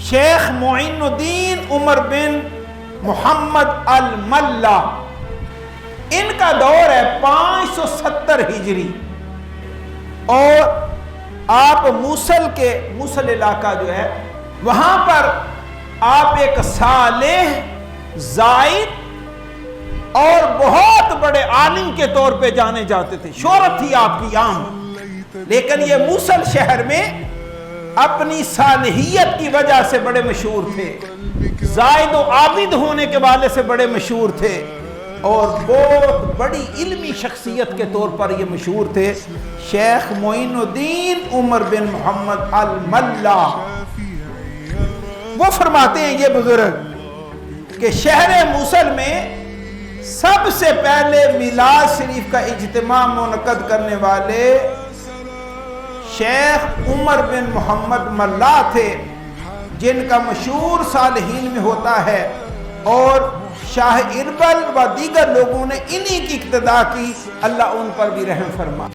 شیخ معین الدین عمر بن محمد الملا، ان کا دور ہے 570 ہجری، اور آپ موصل علاقہ جو ہے وہاں پر آپ ایک صالح، زاہد اور بہت بڑے عالم کے طور پہ جانے جاتے تھے، شہرت تھی آپ کی عام، لیکن یہ موصل شہر میں اپنی صالحیت کی وجہ سے بڑے مشہور تھے، زاہد و عابد ہونے کے والے سے بڑے مشہور تھے، اور بہت بڑی علمی شخصیت کے طور پر یہ مشہور تھے، شیخ معین الدین عمر بن محمد الملا۔ وہ فرماتے ہیں یہ بزرگ کہ شہر موصل میں سب سے پہلے میلاد شریف کا اجتماع منعقد کرنے والے شیخ عمر بن محمد ملا تھے، جن کا مشہور صالحین میں ہوتا ہے، اور شاہ اربل و دیگر لوگوں نے انہی کی اقتداء کی، اللہ ان پر بھی رحم فرما۔